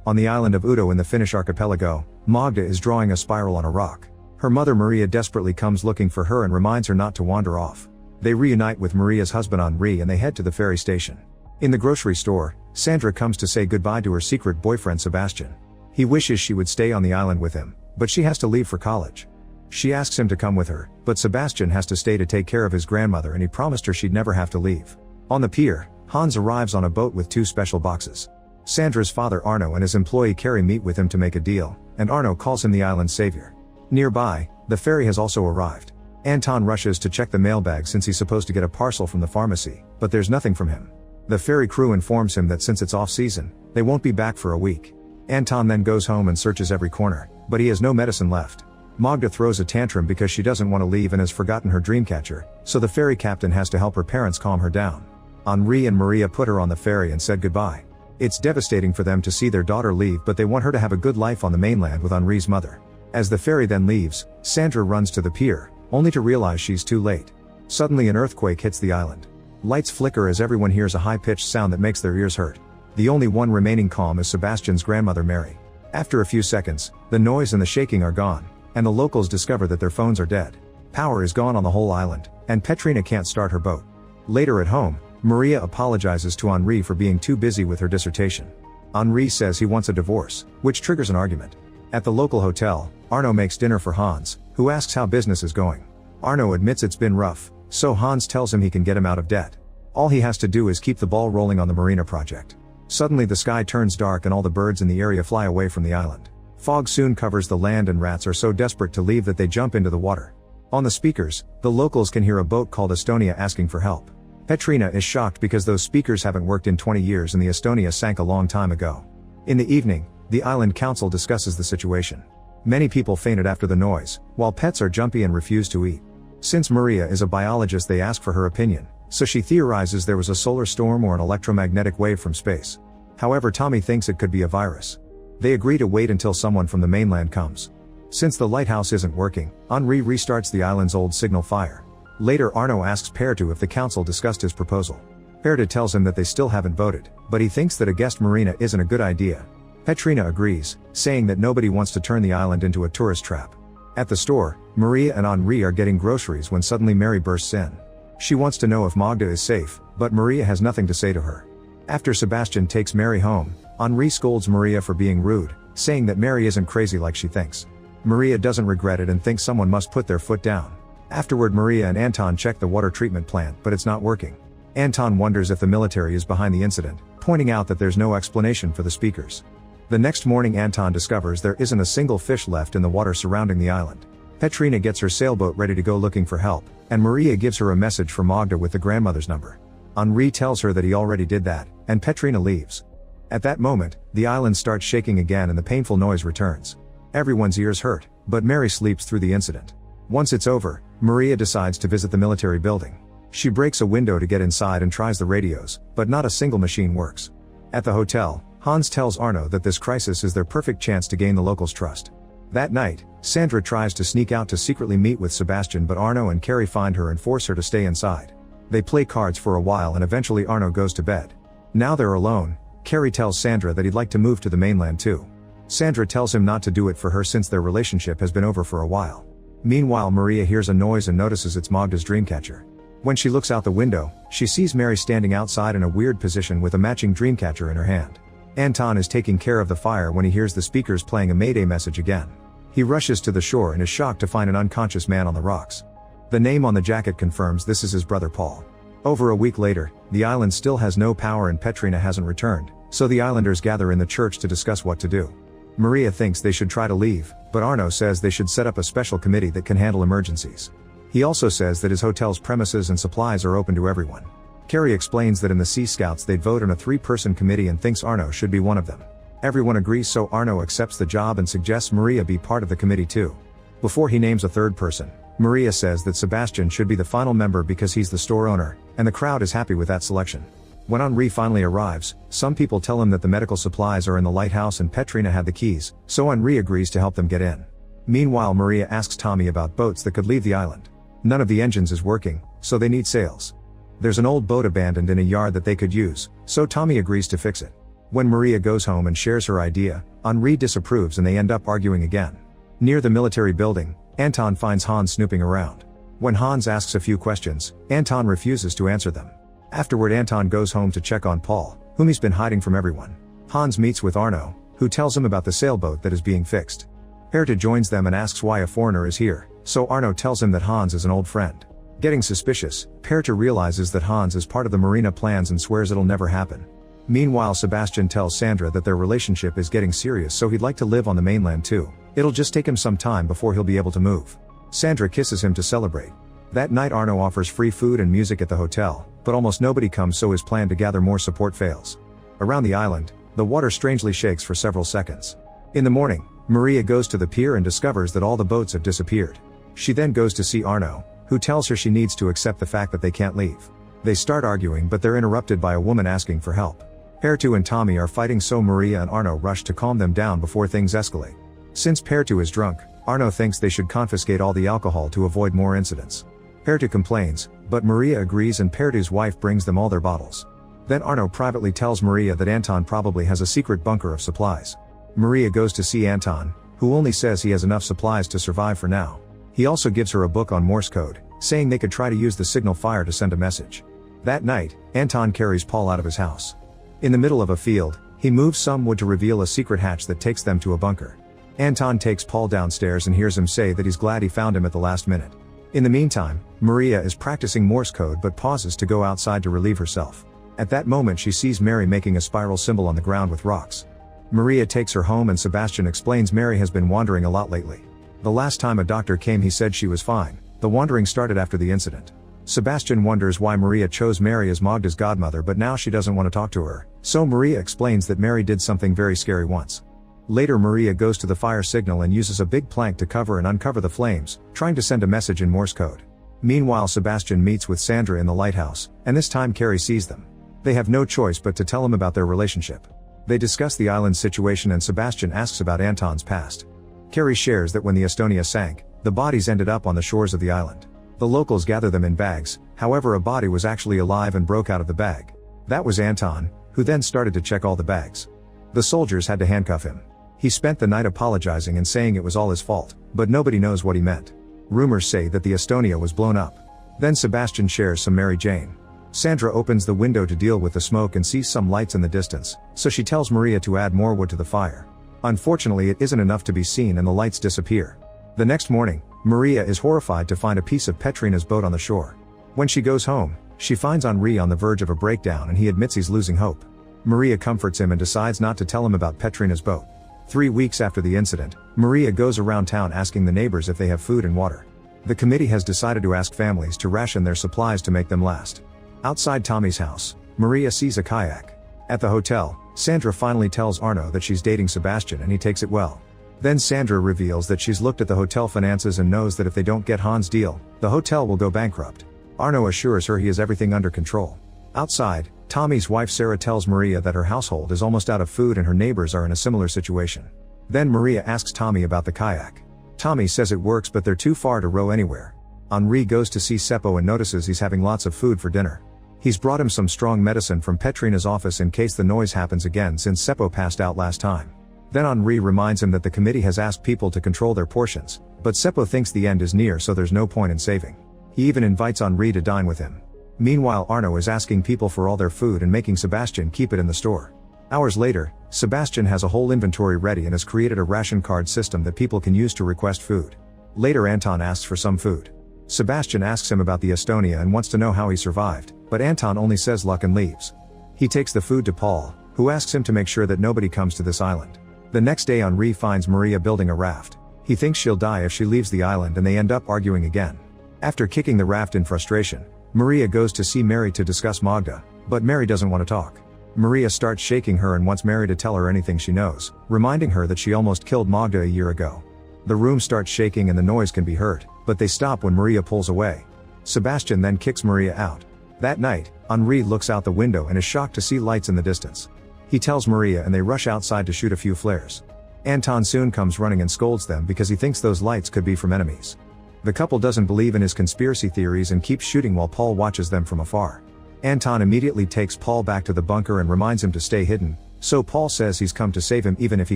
On the island of Udo in the Finnish archipelago, Magda is drawing a spiral on a rock. Her mother Maria desperately comes looking for her and reminds her not to wander off. They reunite with Maria's husband Henri and they head to the ferry station. In the grocery store, Sandra comes to say goodbye to her secret boyfriend Sebastian. He wishes she would stay on the island with him, but she has to leave for college. She asks him to come with her, but Sebastian has to stay to take care of his grandmother and he promised her she'd never have to leave. On the pier, Hans arrives on a boat with 2 special boxes. Sandra's father Arno and his employee Carrie meet with him to make a deal, and Arno calls him the island's savior. Nearby, the ferry has also arrived. Anton rushes to check the mailbag since he's supposed to get a parcel from the pharmacy, but there's nothing from him. The ferry crew informs him that since it's off-season, they won't be back for a week. Anton then goes home and searches every corner, but he has no medicine left. Magda throws a tantrum because she doesn't want to leave and has forgotten her dreamcatcher, so the ferry captain has to help her parents calm her down. Henri and Maria put her on the ferry and said goodbye. It's devastating for them to see their daughter leave, but they want her to have a good life on the mainland with Henri's mother. As the ferry then leaves, Sandra runs to the pier, only to realize she's too late. Suddenly an earthquake hits the island. Lights flicker as everyone hears a high-pitched sound that makes their ears hurt. The only one remaining calm is Sebastian's grandmother Mary. After a few seconds, the noise and the shaking are gone, and the locals discover that their phones are dead. Power is gone on the whole island, and Petrina can't start her boat. Later at home, Maria apologizes to Henri for being too busy with her dissertation. Henri says he wants a divorce, which triggers an argument. At the local hotel, Arno makes dinner for Hans, who asks how business is going. Arno admits it's been rough, so Hans tells him he can get him out of debt. All he has to do is keep the ball rolling on the marina project. Suddenly the sky turns dark and all the birds in the area fly away from the island. Fog soon covers the land and rats are so desperate to leave that they jump into the water. On the speakers, the locals can hear a boat called Estonia asking for help. Petrina is shocked because those speakers haven't worked in 20 years and the Estonia sank a long time ago. In the evening, the island council discusses the situation. Many people fainted after the noise, while pets are jumpy and refuse to eat. Since Maria is a biologist, they ask for her opinion, so she theorizes there was a solar storm or an electromagnetic wave from space. However, Tommy thinks it could be a virus. They agree to wait until someone from the mainland comes. Since the lighthouse isn't working, Henri restarts the island's old signal fire. Later Arno asks Pertu if the council discussed his proposal. Pertu tells him that they still haven't voted, but he thinks that a guest marina isn't a good idea. Petrina agrees, saying that nobody wants to turn the island into a tourist trap. At the store, Maria and Henri are getting groceries when suddenly Mary bursts in. She wants to know if Magda is safe, but Maria has nothing to say to her. After Sebastian takes Mary home, Henri scolds Maria for being rude, saying that Mary isn't crazy like she thinks. Maria doesn't regret it and thinks someone must put their foot down. Afterward, Maria and Anton check the water treatment plant, but it's not working. Anton wonders if the military is behind the incident, pointing out that there's no explanation for the speakers. The next morning Anton discovers there isn't a single fish left in the water surrounding the island. Petrina gets her sailboat ready to go looking for help, and Maria gives her a message for Magda with the grandmother's number. Henri tells her that he already did that, and Petrina leaves. At that moment, the island starts shaking again and the painful noise returns. Everyone's ears hurt, but Mary sleeps through the incident. Once it's over, Maria decides to visit the military building. She breaks a window to get inside and tries the radios, but not a single machine works. At the hotel, Hans tells Arno that this crisis is their perfect chance to gain the locals' trust. That night, Sandra tries to sneak out to secretly meet with Sebastian, but Arno and Carrie find her and force her to stay inside. They play cards for a while and eventually Arno goes to bed. Now they're alone, Carrie tells Sandra that he'd like to move to the mainland too. Sandra tells him not to do it for her since their relationship has been over for a while. Meanwhile, Maria hears a noise and notices it's Magda's dreamcatcher. When she looks out the window, she sees Mary standing outside in a weird position with a matching dreamcatcher in her hand. Anton is taking care of the fire when he hears the speakers playing a mayday message again. He rushes to the shore and is shocked to find an unconscious man on the rocks. The name on the jacket confirms this is his brother Paul. Over a week later, the island still has no power and Petrina hasn't returned, so the islanders gather in the church to discuss what to do. Maria thinks they should try to leave, but Arno says they should set up a special committee that can handle emergencies. He also says that his hotel's premises and supplies are open to everyone. Carrie explains that in the Sea Scouts they'd vote on a 3-person committee and thinks Arno should be one of them. Everyone agrees, so Arno accepts the job and suggests Maria be part of the committee too. Before he names a third person, Maria says that Sebastian should be the final member because he's the store owner, and the crowd is happy with that selection. When Henri finally arrives, some people tell him that the medical supplies are in the lighthouse and Petrina had the keys, so Henri agrees to help them get in. Meanwhile, Maria asks Tommy about boats that could leave the island. None of the engines is working, so they need sails. There's an old boat abandoned in a yard that they could use, so Tommy agrees to fix it. When Maria goes home and shares her idea, Henri disapproves and they end up arguing again. Near the military building, Anton finds Hans snooping around. When Hans asks a few questions, Anton refuses to answer them. Afterward, Anton goes home to check on Paul, whom he's been hiding from everyone. Hans meets with Arno, who tells him about the sailboat that is being fixed. Herta joins them and asks why a foreigner is here, so Arno tells him that Hans is an old friend. Getting suspicious, Herta realizes that Hans is part of the Marina plans and swears it'll never happen. Meanwhile, Sebastian tells Sandra that their relationship is getting serious, so he'd like to live on the mainland too. It'll just take him some time before he'll be able to move. Sandra kisses him to celebrate. That night, Arno offers free food and music at the hotel, but almost nobody comes, so his plan to gather more support fails. Around the island, the water strangely shakes for several seconds. In the morning, Maria goes to the pier and discovers that all the boats have disappeared. She then goes to see Arno, who tells her she needs to accept the fact that they can't leave. They start arguing, but they're interrupted by a woman asking for help. Pertu and Tommy are fighting, so Maria and Arno rush to calm them down before things escalate. Since Pertu is drunk, Arno thinks they should confiscate all the alcohol to avoid more incidents. Pertu complains, but Maria agrees and Pertu's wife brings them all their bottles. Then Arno privately tells Maria that Anton probably has a secret bunker of supplies. Maria goes to see Anton, who only says he has enough supplies to survive for now. He also gives her a book on Morse code, saying they could try to use the signal fire to send a message. That night, Anton carries Paul out of his house. In the middle of a field, he moves some wood to reveal a secret hatch that takes them to a bunker. Anton takes Paul downstairs and hears him say that he's glad he found him at the last minute. In the meantime, Maria is practicing Morse code but pauses to go outside to relieve herself. At that moment, she sees Mary making a spiral symbol on the ground with rocks. Maria takes her home and Sebastian explains Mary has been wandering a lot lately. The last time a doctor came, he said she was fine. The wandering started after the incident. Sebastian wonders why Maria chose Mary as Magda's godmother, but now she doesn't want to talk to her, so Maria explains that Mary did something very scary once. Later, Maria goes to the fire signal and uses a big plank to cover and uncover the flames, trying to send a message in Morse code. Meanwhile, Sebastian meets with Sandra in the lighthouse, and this time Carrie sees them. They have no choice but to tell him about their relationship. They discuss the island situation and Sebastian asks about Anton's past. Carrie shares that when the Estonia sank, the bodies ended up on the shores of the island. The locals gather them in bags, however a body was actually alive and broke out of the bag. That was Anton, who then started to check all the bags. The soldiers had to handcuff him. He spent the night apologizing and saying it was all his fault, but nobody knows what he meant. Rumors say that the Estonia was blown up. Then Sebastian shares some Mary Jane. Sandra opens the window to deal with the smoke and sees some lights in the distance, so she tells Maria to add more wood to the fire. Unfortunately, it isn't enough to be seen and the lights disappear. The next morning, Maria is horrified to find a piece of Petrina's boat on the shore. When she goes home, she finds Henri on the verge of a breakdown and he admits he's losing hope. Maria comforts him and decides not to tell him about Petrina's boat. 3 weeks after the incident, Maria goes around town asking the neighbors if they have food and water. The committee has decided to ask families to ration their supplies to make them last. Outside Tommy's house, Maria sees a kayak. At the hotel, Sandra finally tells Arno that she's dating Sebastian and he takes it well. Then Sandra reveals that she's looked at the hotel finances and knows that if they don't get Hans' deal, the hotel will go bankrupt. Arno assures her he has everything under control. Outside, Tommy's wife Sarah tells Maria that her household is almost out of food and her neighbors are in a similar situation. Then Maria asks Tommy about the kayak. Tommy says it works but they're too far to row anywhere. Henri goes to see Seppo and notices he's having lots of food for dinner. He's brought him some strong medicine from Petrina's office in case the noise happens again since Seppo passed out last time. Then Henri reminds him that the committee has asked people to control their portions, but Seppo thinks the end is near so there's no point in saving. He even invites Henri to dine with him. Meanwhile, Arno is asking people for all their food and making Sebastian keep it in the store. Hours later, Sebastian has a whole inventory ready and has created a ration card system that people can use to request food. Later, Anton asks for some food. Sebastian asks him about the Estonia and wants to know how he survived, but Anton only says luck and leaves. He takes the food to Paul, who asks him to make sure that nobody comes to this island. The next day, Henri finds Maria building a raft. He thinks she'll die if she leaves the island and they end up arguing again. After kicking the raft in frustration, Maria goes to see Mary to discuss Magda, but Mary doesn't want to talk. Maria starts shaking her and wants Mary to tell her anything she knows, reminding her that she almost killed Magda a year ago. The room starts shaking and the noise can be heard, but they stop when Maria pulls away. Sebastian then kicks Maria out. That night, Henri looks out the window and is shocked to see lights in the distance. He tells Maria and they rush outside to shoot a few flares. Anton soon comes running and scolds them because he thinks those lights could be from enemies. The couple doesn't believe in his conspiracy theories and keeps shooting while Paul watches them from afar. Anton immediately takes Paul back to the bunker and reminds him to stay hidden, so Paul says he's come to save him even if he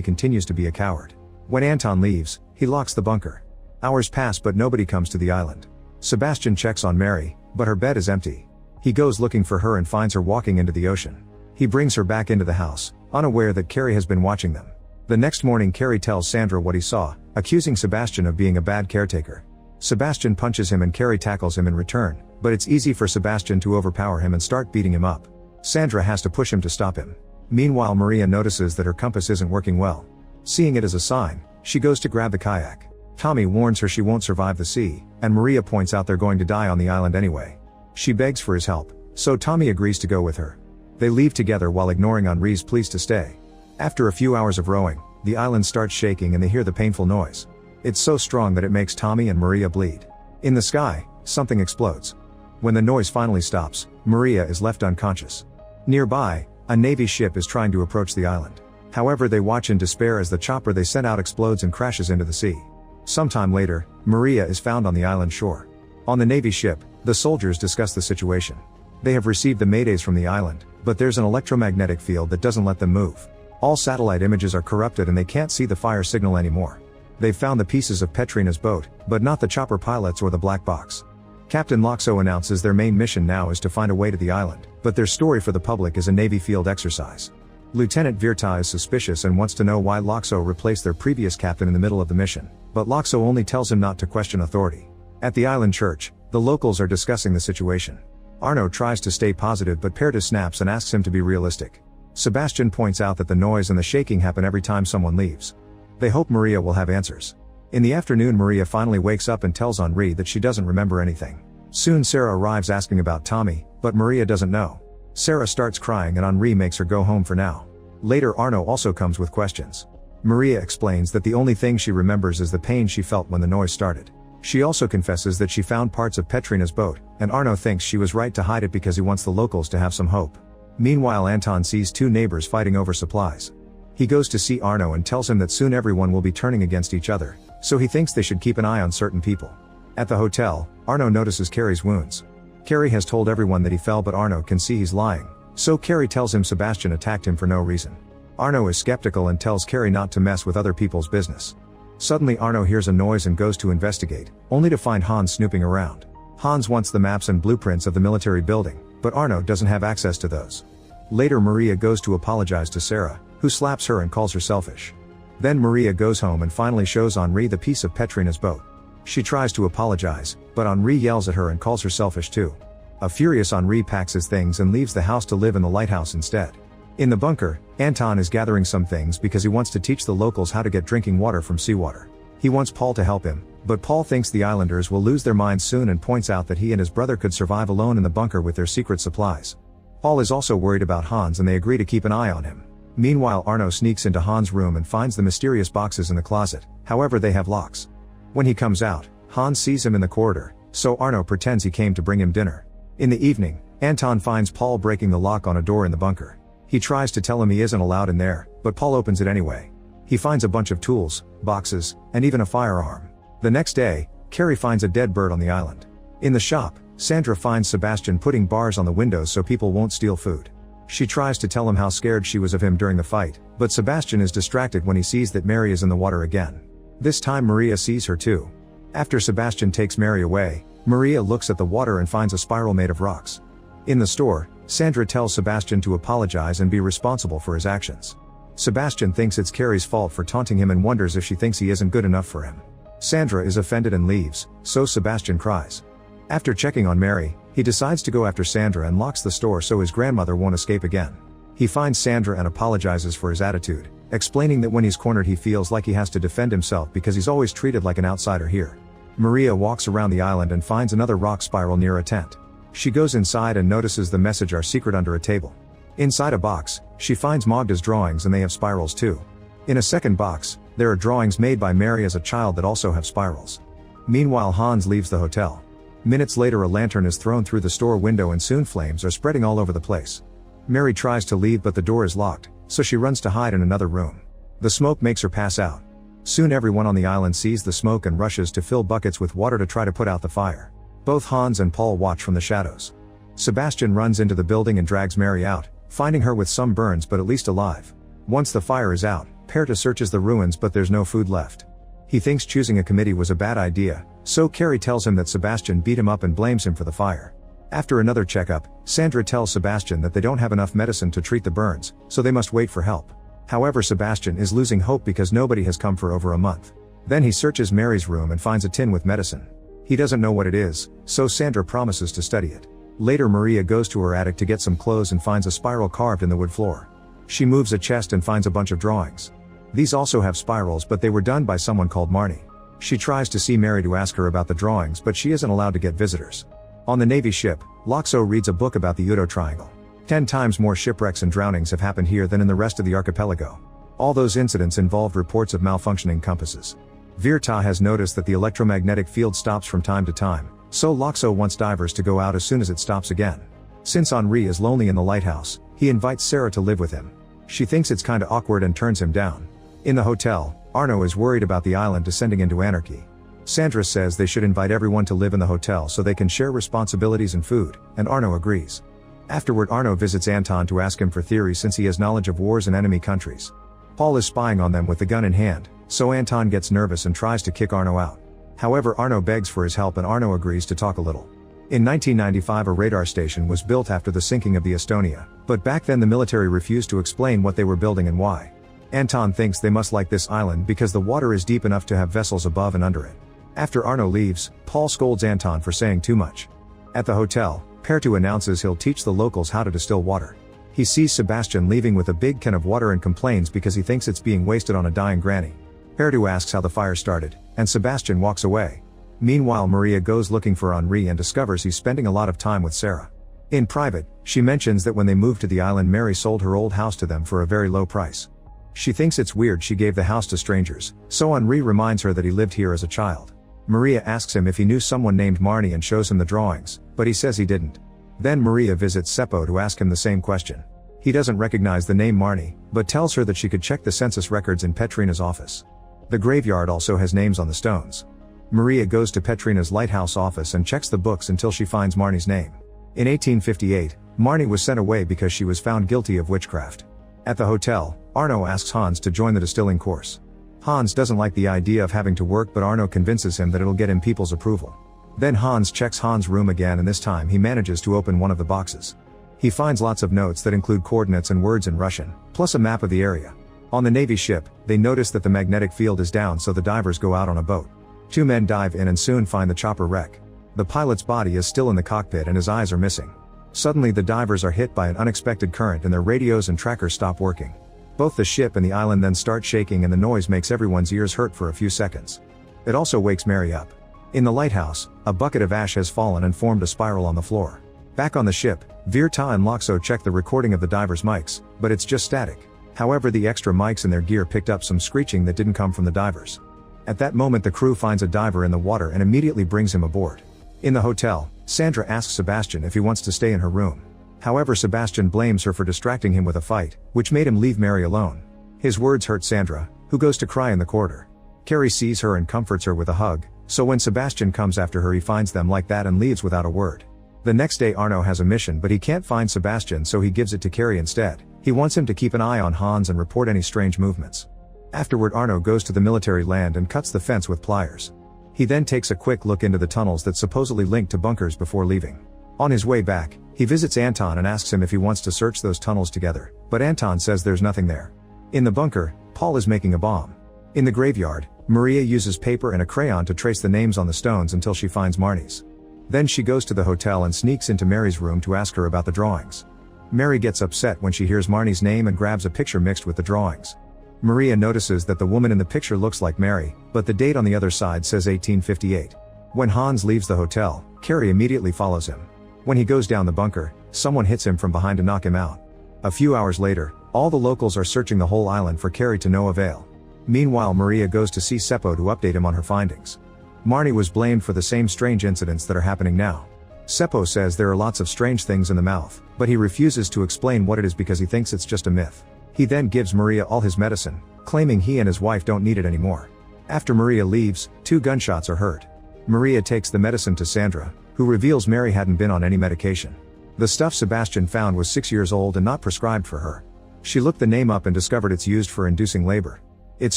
continues to be a coward. When Anton leaves, he locks the bunker. Hours pass but nobody comes to the island. Sebastian checks on Mary, but her bed is empty. He goes looking for her and finds her walking into the ocean. He brings her back into the house, unaware that Carrie has been watching them. The next morning Carrie tells Sandra what he saw, accusing Sebastian of being a bad caretaker. Sebastian punches him and Carrie tackles him in return, but it's easy for Sebastian to overpower him and start beating him up. Sandra has to push him to stop him. Meanwhile Maria notices that her compass isn't working well. Seeing it as a sign, she goes to grab the kayak. Tommy warns her she won't survive the sea, and Maria points out they're going to die on the island anyway. She begs for his help, so Tommy agrees to go with her. They leave together while ignoring Henri's pleas to stay. After a few hours of rowing, the island starts shaking and they hear the painful noise. It's so strong that it makes Tommy and Maria bleed. In the sky, something explodes. When the noise finally stops, Maria is left unconscious. Nearby, a Navy ship is trying to approach the island. However, they watch in despair as the chopper they sent out explodes and crashes into the sea. Sometime later, Maria is found on the island shore. On the Navy ship, the soldiers discuss the situation. They have received the maydays from the island, but there's an electromagnetic field that doesn't let them move. All satellite images are corrupted and they can't see the fire signal anymore. They've found the pieces of Petrina's boat, but not the chopper pilots or the black box. Captain Loxo announces their main mission now is to find a way to the island, but their story for the public is a Navy field exercise. Lieutenant Virta is suspicious and wants to know why Loxo replaced their previous captain in the middle of the mission, but Loxo only tells him not to question authority. At the island church, the locals are discussing the situation. Arno tries to stay positive but Perta snaps and asks him to be realistic. Sebastian points out that the noise and the shaking happen every time someone leaves. They hope Maria will have answers. In the afternoon Maria finally wakes up and tells Henri that she doesn't remember anything. Soon Sarah arrives asking about Tommy, but Maria doesn't know. Sarah starts crying and Henri makes her go home for now. Later Arno also comes with questions. Maria explains that the only thing she remembers is the pain she felt when the noise started. She also confesses that she found parts of Petrina's boat, and Arno thinks she was right to hide it because he wants the locals to have some hope. Meanwhile Anton sees two neighbors fighting over supplies. He goes to see Arno and tells him that soon everyone will be turning against each other, so he thinks they should keep an eye on certain people. At the hotel, Arno notices Carrie's wounds. Carrie has told everyone that he fell but Arno can see he's lying, so Carrie tells him Sebastian attacked him for no reason. Arno is skeptical and tells Carrie not to mess with other people's business. Suddenly Arno hears a noise and goes to investigate, only to find Hans snooping around. Hans wants the maps and blueprints of the military building, but Arno doesn't have access to those. Later Maria goes to apologize to Sarah, who slaps her and calls her selfish. Then Maria goes home and finally shows Henri the piece of Petrina's boat. She tries to apologize, but Henri yells at her and calls her selfish too. A furious Henri packs his things and leaves the house to live in the lighthouse instead. In the bunker, Anton is gathering some things because he wants to teach the locals how to get drinking water from seawater. He wants Paul to help him, but Paul thinks the islanders will lose their minds soon and points out that he and his brother could survive alone in the bunker with their secret supplies. Paul is also worried about Hans and they agree to keep an eye on him. Meanwhile Arno sneaks into Hans' room and finds the mysterious boxes in the closet, however they have locks. When he comes out, Hans sees him in the corridor, so Arno pretends he came to bring him dinner. In the evening, Anton finds Paul breaking the lock on a door in the bunker. He tries to tell him he isn't allowed in there, but Paul opens it anyway. He finds a bunch of tools, boxes, and even a firearm. The next day, Carrie finds a dead bird on the island. In the shop, Sandra finds Sebastian putting bars on the windows so people won't steal food. She tries to tell him how scared she was of him during the fight, but Sebastian is distracted when he sees that Mary is in the water again. This time Maria sees her too. After Sebastian takes Mary away, Maria looks at the water and finds a spiral made of rocks. In the store, Sandra tells Sebastian to apologize and be responsible for his actions. Sebastian thinks it's Carrie's fault for taunting him and wonders if she thinks he isn't good enough for him. Sandra is offended and leaves, so Sebastian cries. After checking on Mary, he decides to go after Sandra and locks the store so his grandmother won't escape again. He finds Sandra and apologizes for his attitude, explaining that when he's cornered he feels like he has to defend himself because he's always treated like an outsider here. Maria walks around the island and finds another rock spiral near a tent. She goes inside and notices the message are secret under a table. Inside a box, she finds Magda's drawings and they have spirals too. In a second box, there are drawings made by Mary as a child that also have spirals. Meanwhile Hans leaves the hotel. Minutes later a lantern is thrown through the store window and soon flames are spreading all over the place. Mary tries to leave but the door is locked, so she runs to hide in another room. The smoke makes her pass out. Soon everyone on the island sees the smoke and rushes to fill buckets with water to try to put out the fire. Both Hans and Paul watch from the shadows. Sebastian runs into the building and drags Mary out, finding her with some burns but at least alive. Once the fire is out, Perta searches the ruins but there's no food left. He thinks choosing a committee was a bad idea, so Carrie tells him that Sebastian beat him up and blames him for the fire. After another checkup, Sandra tells Sebastian that they don't have enough medicine to treat the burns, so they must wait for help. However, Sebastian is losing hope because nobody has come for over a month. Then he searches Mary's room and finds a tin with medicine. He doesn't know what it is, so Sandra promises to study it. Later, Maria goes to her attic to get some clothes and finds a spiral carved in the wood floor. She moves a chest and finds a bunch of drawings. These also have spirals, but they were done by someone called Marnie. She tries to see Mary to ask her about the drawings, but she isn't allowed to get visitors. On the Navy ship, Loxo reads a book about the Udo Triangle. 10 times more shipwrecks and drownings have happened here than in the rest of the archipelago. All those incidents involved reports of malfunctioning compasses. Virta has noticed that the electromagnetic field stops from time to time, so Loxo wants divers to go out as soon as it stops again. Since Henri is lonely in the lighthouse, he invites Sarah to live with him. She thinks it's kinda awkward and turns him down. In the hotel, Arno is worried about the island descending into anarchy. Sandra says they should invite everyone to live in the hotel so they can share responsibilities and food, and Arno agrees. Afterward, Arno visits Anton to ask him for theories since he has knowledge of wars in enemy countries. Paul is spying on them with the gun in hand, so Anton gets nervous and tries to kick Arno out. However, Arno begs for his help and Arno agrees to talk a little. In 1995, a radar station was built after the sinking of the Estonia, but back then the military refused to explain what they were building and why. Anton thinks they must like this island because the water is deep enough to have vessels above and under it. After Arno leaves, Paul scolds Anton for saying too much. At the hotel, Pertu announces he'll teach the locals how to distill water. He sees Sebastian leaving with a big can of water and complains because he thinks it's being wasted on a dying granny. Pertu asks how the fire started, and Sebastian walks away. Meanwhile, Maria goes looking for Henri and discovers he's spending a lot of time with Sarah. In private, she mentions that when they moved to the island, Mary sold her old house to them for a very low price. She thinks it's weird she gave the house to strangers, so Henri reminds her that he lived here as a child. Maria asks him if he knew someone named Marnie and shows him the drawings, but he says he didn't. Then Maria visits Seppo to ask him the same question. He doesn't recognize the name Marnie, but tells her that she could check the census records in Petrina's office. The graveyard also has names on the stones. Maria goes to Petrina's lighthouse office and checks the books until she finds Marnie's name. In 1858, Marnie was sent away because she was found guilty of witchcraft. At the hotel, Arno asks Hans to join the distilling course. Hans doesn't like the idea of having to work, but Arno convinces him that it'll get him people's approval. Then Hans checks Hans' room again, and this time he manages to open one of the boxes. He finds lots of notes that include coordinates and words in Russian, plus a map of the area. On the Navy ship, they notice that the magnetic field is down, so the divers go out on a boat. 2 men dive in and soon find the chopper wreck. The pilot's body is still in the cockpit and his eyes are missing. Suddenly the divers are hit by an unexpected current and their radios and trackers stop working. Both the ship and the island then start shaking, and the noise makes everyone's ears hurt for a few seconds. It also wakes Mary up. In the lighthouse, a bucket of ash has fallen and formed a spiral on the floor. Back on the ship, Virta and Loxo check the recording of the divers' mics, but it's just static. However, the extra mics in their gear picked up some screeching that didn't come from the divers. At that moment, the crew finds a diver in the water and immediately brings him aboard. In the hotel, Sandra asks Sebastian if he wants to stay in her room. However, Sebastian blames her for distracting him with a fight, which made him leave Mary alone. His words hurt Sandra, who goes to cry in the corridor. Carrie sees her and comforts her with a hug, so when Sebastian comes after her, he finds them like that and leaves without a word. The next day, Arno has a mission, but he can't find Sebastian, so he gives it to Carrie instead. He wants him to keep an eye on Hans and report any strange movements. Afterward, Arno goes to the military land and cuts the fence with pliers. He then takes a quick look into the tunnels that supposedly link to bunkers before leaving. On his way back, he visits Anton and asks him if he wants to search those tunnels together, but Anton says there's nothing there. In the bunker, Paul is making a bomb. In the graveyard, Maria uses paper and a crayon to trace the names on the stones until she finds Marnie's. Then she goes to the hotel and sneaks into Mary's room to ask her about the drawings. Mary gets upset when she hears Marnie's name and grabs a picture mixed with the drawings. Maria notices that the woman in the picture looks like Mary, but the date on the other side says 1858. When Hans leaves the hotel, Carrie immediately follows him. When he goes down the bunker, someone hits him from behind to knock him out. A few hours later, all the locals are searching the whole island for Carrie to no avail. Meanwhile, Maria goes to see Seppo to update him on her findings. Marnie was blamed for the same strange incidents that are happening now. Seppo says there are lots of strange things in the mouth, but he refuses to explain what it is because he thinks it's just a myth. He then gives Maria all his medicine, claiming he and his wife don't need it anymore. After Maria leaves, 2 gunshots are heard. Maria takes the medicine to Sandra, who reveals Mary hadn't been on any medication. The stuff Sebastian found was 6 years old and not prescribed for her. She looked the name up and discovered it's used for inducing labor. It's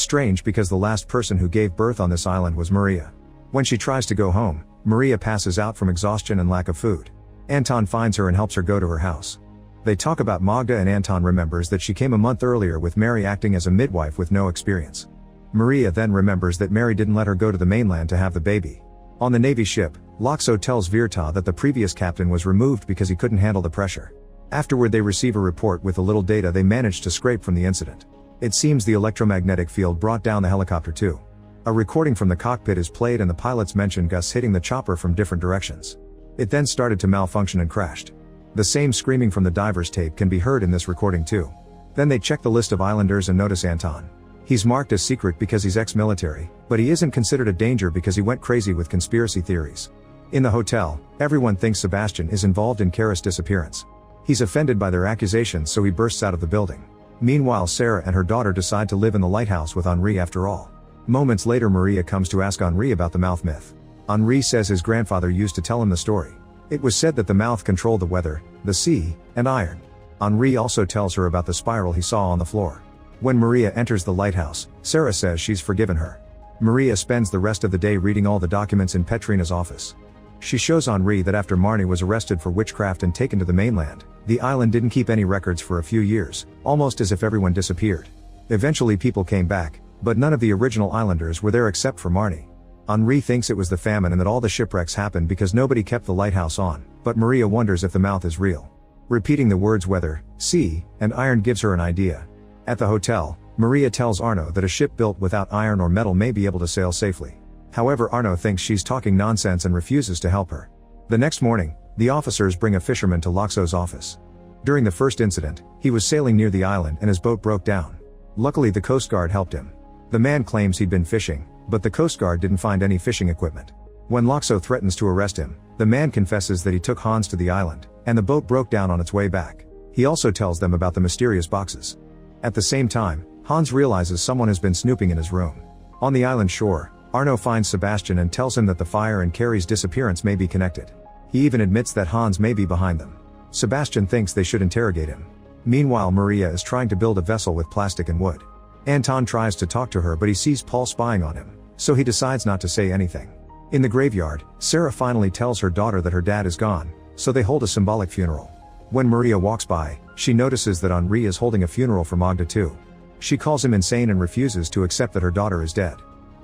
strange because the last person who gave birth on this island was Maria. When she tries to go home, Maria passes out from exhaustion and lack of food. Anton finds her and helps her go to her house. They talk about Magda and Anton remembers that she came a month earlier with Mary acting as a midwife with no experience. Maria then remembers that Mary didn't let her go to the mainland to have the baby. On the Navy ship, Laxo tells Virta that the previous captain was removed because he couldn't handle the pressure. Afterward they receive a report with the little data they managed to scrape from the incident. It seems the electromagnetic field brought down the helicopter too. A recording from the cockpit is played and the pilots mention Gus hitting the chopper from different directions. It then started to malfunction and crashed. The same screaming from the diver's tape can be heard in this recording too. Then they check the list of islanders and notice Anton. He's marked as secret because he's ex-military, but he isn't considered a danger because he went crazy with conspiracy theories. In the hotel, everyone thinks Sebastian is involved in Kara's disappearance. He's offended by their accusations so he bursts out of the building. Meanwhile Sarah and her daughter decide to live in the lighthouse with Henri after all. Moments later Maria comes to ask Henri about the mouth myth. Henri says his grandfather used to tell him the story. It was said that the mouth controlled the weather, the sea, and iron. Henri also tells her about the spiral he saw on the floor. When Maria enters the lighthouse, Sarah says she's forgiven her. Maria spends the rest of the day reading all the documents in Petrina's office. She shows Henri that after Marnie was arrested for witchcraft and taken to the mainland, the island didn't keep any records for a few years, almost as if everyone disappeared. Eventually people came back, but none of the original islanders were there except for Marnie. Henri thinks it was the famine and that all the shipwrecks happened because nobody kept the lighthouse on, but Maria wonders if the mouth is real. Repeating the words weather, sea, and iron gives her an idea. At the hotel, Maria tells Arno that a ship built without iron or metal may be able to sail safely. However, Arno thinks she's talking nonsense and refuses to help her. The next morning, the officers bring a fisherman to Laxo's office. During the first incident, he was sailing near the island and his boat broke down. Luckily the Coast Guard helped him. The man claims he'd been fishing, but the Coast Guard didn't find any fishing equipment. When Laxo threatens to arrest him, the man confesses that he took Hans to the island, and the boat broke down on its way back. He also tells them about the mysterious boxes. At the same time, Hans realizes someone has been snooping in his room. On the island shore, Arno finds Sebastian and tells him that the fire and Carrie's disappearance may be connected. He even admits that Hans may be behind them. Sebastian thinks they should interrogate him. Meanwhile Maria is trying to build a vessel with plastic and wood. Anton tries to talk to her but he sees Paul spying on him, so he decides not to say anything. In the graveyard, Sarah finally tells her daughter that her dad is gone, so they hold a symbolic funeral. When Maria walks by, she notices that Henri is holding a funeral for Magda too. She calls him insane and refuses to accept that her daughter is dead.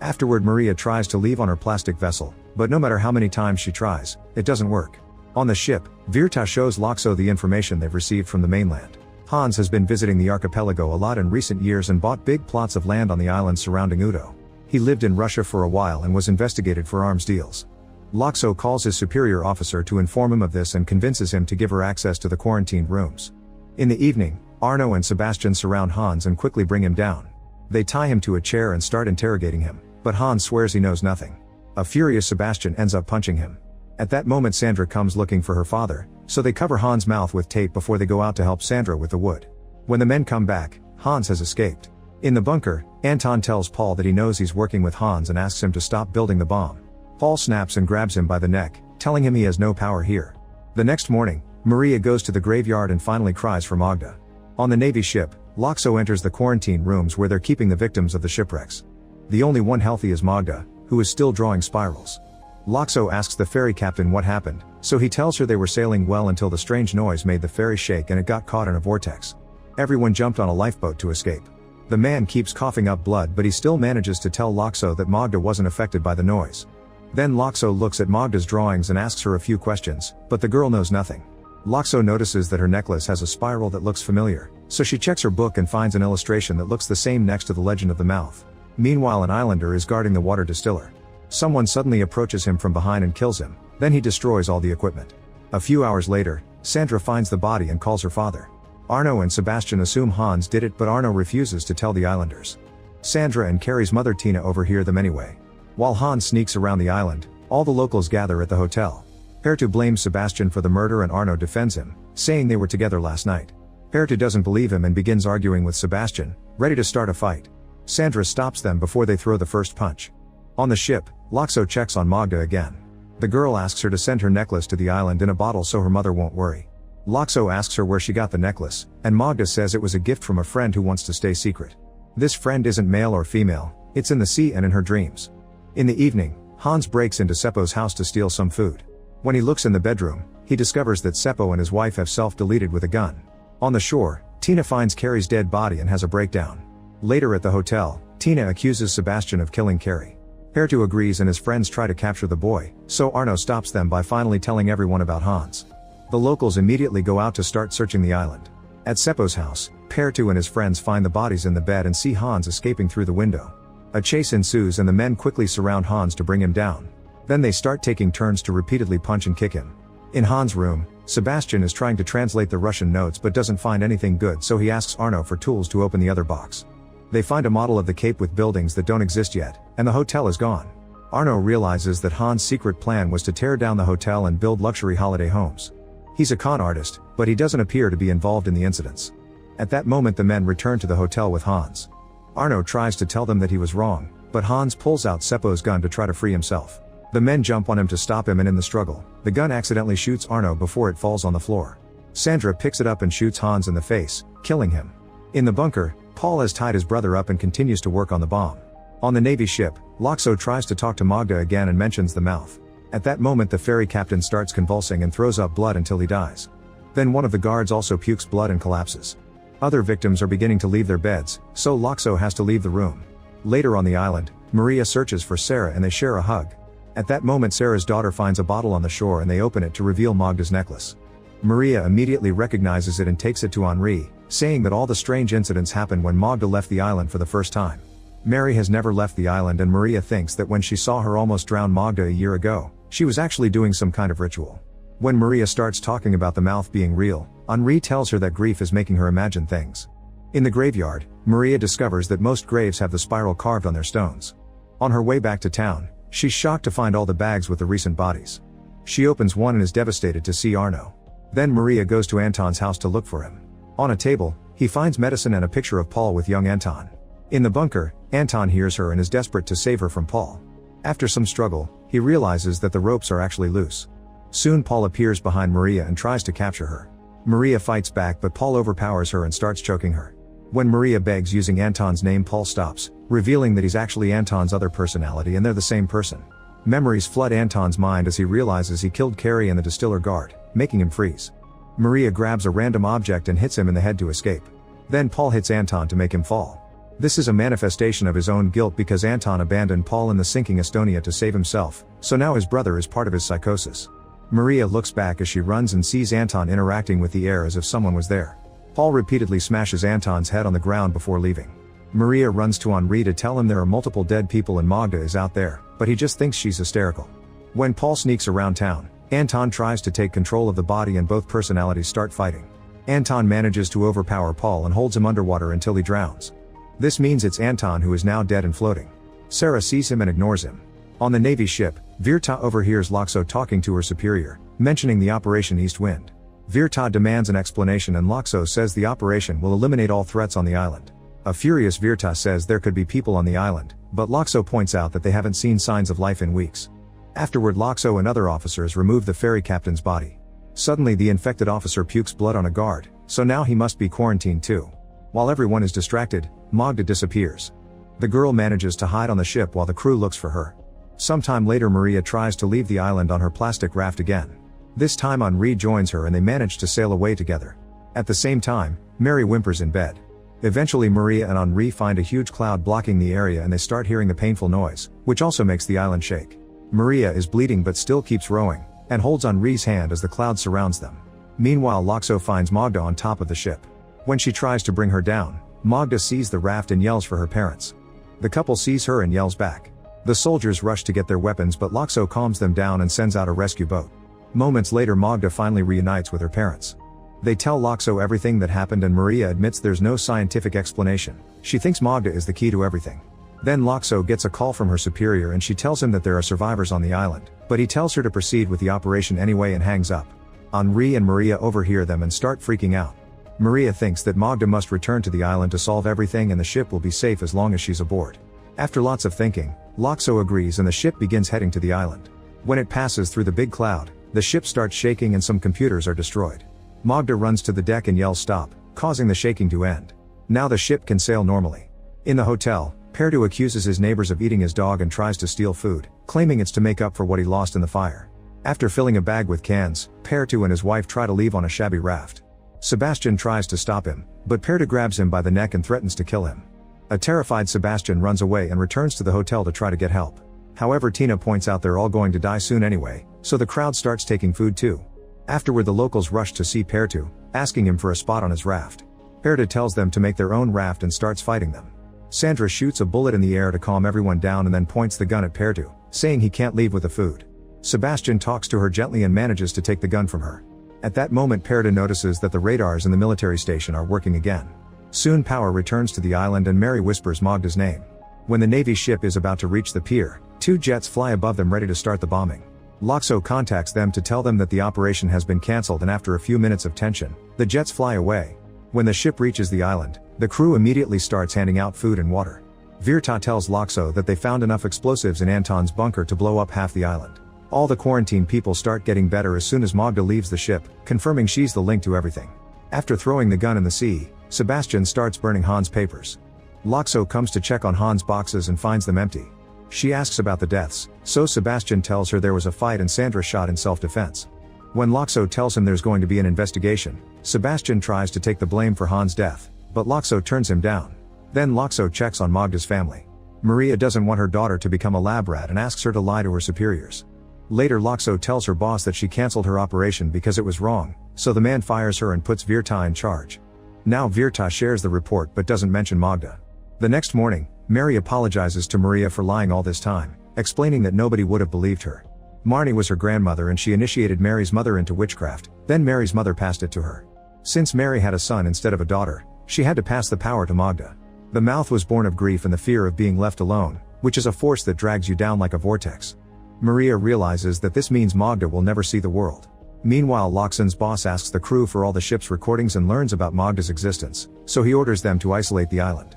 Afterward Maria tries to leave on her plastic vessel, but no matter how many times she tries, it doesn't work. On the ship, Virta shows Laxo the information they've received from the mainland. Hans has been visiting the archipelago a lot in recent years and bought big plots of land on the islands surrounding Udo. He lived in Russia for a while and was investigated for arms deals. Laxo calls his superior officer to inform him of this and convinces him to give her access to the quarantined rooms. In the evening, Arno and Sebastian surround Hans and quickly bring him down. They tie him to a chair and start interrogating him, but Hans swears he knows nothing. A furious Sebastian ends up punching him. At that moment Sandra comes looking for her father, so they cover Hans' mouth with tape before they go out to help Sandra with the wood. When the men come back, Hans has escaped. In the bunker, Anton tells Paul that he knows he's working with Hans and asks him to stop building the bomb. Paul snaps and grabs him by the neck, telling him he has no power here. The next morning, Maria goes to the graveyard and finally cries for Magda. On the Navy ship, Laxo enters the quarantine rooms where they're keeping the victims of the shipwrecks. The only one healthy is Magda, who is still drawing spirals. Laxo asks the ferry captain what happened, so he tells her they were sailing well until the strange noise made the ferry shake and it got caught in a vortex. Everyone jumped on a lifeboat to escape. The man keeps coughing up blood but he still manages to tell Laxo that Magda wasn't affected by the noise. Then Laxo looks at Magda's drawings and asks her a few questions, but the girl knows nothing. Laxo notices that her necklace has a spiral that looks familiar, so she checks her book and finds an illustration that looks the same next to the legend of the mouth. Meanwhile an islander is guarding the water distiller. Someone suddenly approaches him from behind and kills him, then he destroys all the equipment. A few hours later, Sandra finds the body and calls her father. Arno and Sebastian assume Hans did it but Arno refuses to tell the islanders. Sandra and Carrie's mother Tina overhear them anyway. While Hans sneaks around the island, all the locals gather at the hotel. Pertu blames Sebastian for the murder and Arno defends him, saying they were together last night. Pertu doesn't believe him and begins arguing with Sebastian, ready to start a fight. Sandra stops them before they throw the first punch. On the ship, Laxo checks on Magda again. The girl asks her to send her necklace to the island in a bottle so her mother won't worry. Loxo asks her where she got the necklace, and Magda says it was a gift from a friend who wants to stay secret. This friend isn't male or female, it's in the sea and in her dreams. In the evening, Hans breaks into Seppo's house to steal some food. When he looks in the bedroom, he discovers that Seppo and his wife have self-deleted with a gun. On the shore, Tina finds Carrie's dead body and has a breakdown. Later at the hotel, Tina accuses Sebastian of killing Carrie. Pertu agrees and his friends try to capture the boy, so Arno stops them by finally telling everyone about Hans. The locals immediately go out to start searching the island. At Seppo's house, Pertu and his friends find the bodies in the bed and see Hans escaping through the window. A chase ensues and the men quickly surround Hans to bring him down. Then they start taking turns to repeatedly punch and kick him. In Hans' room, Sebastian is trying to translate the Russian notes but doesn't find anything good, so he asks Arno for tools to open the other box. They find a model of the Cape with buildings that don't exist yet, and the hotel is gone. Arno realizes that Hans' secret plan was to tear down the hotel and build luxury holiday homes. He's a con artist, but he doesn't appear to be involved in the incidents. At that moment the men return to the hotel with Hans. Arno tries to tell them that he was wrong, but Hans pulls out Seppo's gun to try to free himself. The men jump on him to stop him, and in the struggle, the gun accidentally shoots Arno before it falls on the floor. Sandra picks it up and shoots Hans in the face, killing him. In the bunker, Paul has tied his brother up and continues to work on the bomb. On the Navy ship, Loxo tries to talk to Magda again and mentions the mouth. At that moment the ferry captain starts convulsing and throws up blood until he dies. Then one of the guards also pukes blood and collapses. Other victims are beginning to leave their beds, so Loxo has to leave the room. Later on the island, Maria searches for Sarah and they share a hug. At that moment Sarah's daughter finds a bottle on the shore and they open it to reveal Magda's necklace. Maria immediately recognizes it and takes it to Henri, saying that all the strange incidents happened when Magda left the island for the first time. Mary has never left the island and Maria thinks that when she saw her almost drown Magda a year ago, she was actually doing some kind of ritual. When Maria starts talking about the mouth being real, Henri tells her that grief is making her imagine things. In the graveyard, Maria discovers that most graves have the spiral carved on their stones. On her way back to town, she's shocked to find all the bags with the recent bodies. She opens one and is devastated to see Arno. Then Maria goes to Anton's house to look for him. On a table, he finds medicine and a picture of Paul with young Anton. In the bunker, Anton hears her and is desperate to save her from Paul. After some struggle, he realizes that the ropes are actually loose. Soon Paul appears behind Maria and tries to capture her. Maria fights back but Paul overpowers her and starts choking her. When Maria begs using Anton's name, Paul stops, revealing that he's actually Anton's other personality and they're the same person. Memories flood Anton's mind as he realizes he killed Carrie and the distiller guard, making him freeze. Maria grabs a random object and hits him in the head to escape. Then Paul hits Anton to make him fall. This is a manifestation of his own guilt because Anton abandoned Paul in the sinking Estonia to save himself, so now his brother is part of his psychosis. Maria looks back as she runs and sees Anton interacting with the air as if someone was there. Paul repeatedly smashes Anton's head on the ground before leaving. Maria runs to Henri to tell him there are multiple dead people and Magda is out there, but he just thinks she's hysterical. When Paul sneaks around town, Anton tries to take control of the body and both personalities start fighting. Anton manages to overpower Paul and holds him underwater until he drowns. This means it's Anton who is now dead and floating. Sarah sees him and ignores him. On the Navy ship, Virta overhears Loxo talking to her superior, mentioning the Operation East Wind. Virta demands an explanation and Loxo says the operation will eliminate all threats on the island. A furious Virta says there could be people on the island, but Loxo points out that they haven't seen signs of life in weeks. Afterward Loxo and other officers remove the ferry captain's body. Suddenly the infected officer pukes blood on a guard, so now he must be quarantined too. While everyone is distracted, Magda disappears. The girl manages to hide on the ship while the crew looks for her. Sometime later Maria tries to leave the island on her plastic raft again. This time Henri joins her and they manage to sail away together. At the same time, Mary whimpers in bed. Eventually Maria and Henri find a huge cloud blocking the area and they start hearing the painful noise, which also makes the island shake. Maria is bleeding but still keeps rowing, and holds Henri's hand as the cloud surrounds them. Meanwhile Loxo finds Magda on top of the ship. When she tries to bring her down, Magda sees the raft and yells for her parents. The couple sees her and yells back. The soldiers rush to get their weapons but Loxo calms them down and sends out a rescue boat. Moments later Magda finally reunites with her parents. They tell Loxo everything that happened and Maria admits there's no scientific explanation. She thinks Magda is the key to everything. Then Loxo gets a call from her superior and she tells him that there are survivors on the island, but he tells her to proceed with the operation anyway and hangs up. Henri and Maria overhear them and start freaking out. Maria thinks that Magda must return to the island to solve everything and the ship will be safe as long as she's aboard. After lots of thinking, Loxo agrees and the ship begins heading to the island. When it passes through the big cloud, the ship starts shaking and some computers are destroyed. Magda runs to the deck and yells stop, causing the shaking to end. Now the ship can sail normally. In the hotel, Perdu accuses his neighbors of eating his dog and tries to steal food, claiming it's to make up for what he lost in the fire. After filling a bag with cans, Perdu and his wife try to leave on a shabby raft. Sebastian tries to stop him, but Perdu grabs him by the neck and threatens to kill him. A terrified Sebastian runs away and returns to the hotel to try to get help. However, Tina points out they're all going to die soon anyway, so the crowd starts taking food too. Afterward, the locals rush to see Perdu, asking him for a spot on his raft. Perdu tells them to make their own raft and starts fighting them. Sandra shoots a bullet in the air to calm everyone down and then points the gun at Perdu, saying he can't leave with the food. Sebastian talks to her gently and manages to take the gun from her. At that moment, Perdu notices that the radars in the military station are working again. Soon power returns to the island and Mary whispers Magda's name. When the Navy ship is about to reach the pier, 2 jets fly above them ready to start the bombing. Loxo contacts them to tell them that the operation has been cancelled, and after a few minutes of tension, the jets fly away. When the ship reaches the island, the crew immediately starts handing out food and water. Virta tells Loxo that they found enough explosives in Anton's bunker to blow up half the island. All the quarantine people start getting better as soon as Magda leaves the ship, confirming she's the link to everything. After throwing the gun in the sea, Sebastian starts burning Hans' papers. Loxo comes to check on Hans' boxes and finds them empty. She asks about the deaths, so Sebastian tells her there was a fight and Sandra shot in self-defense. When Loxo tells him there's going to be an investigation, Sebastian tries to take the blame for Hans' death, but Loxo turns him down. Then Loxo checks on Magda's family. Maria doesn't want her daughter to become a lab rat and asks her to lie to her superiors. Later, Loxo tells her boss that she cancelled her operation because it was wrong, so the man fires her and puts Virta in charge. Now Virta shares the report but doesn't mention Magda. The next morning, Mary apologizes to Maria for lying all this time, explaining that nobody would have believed her. Marnie was her grandmother and she initiated Mary's mother into witchcraft, then Mary's mother passed it to her. Since Mary had a son instead of a daughter, she had to pass the power to Magda. The mouth was born of grief and the fear of being left alone, which is a force that drags you down like a vortex. Maria realizes that this means Magda will never see the world. Meanwhile, Loxon's boss asks the crew for all the ship's recordings and learns about Magda's existence, so he orders them to isolate the island.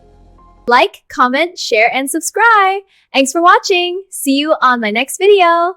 Like, comment, share, and subscribe. Thanks for watching. See you on my next video.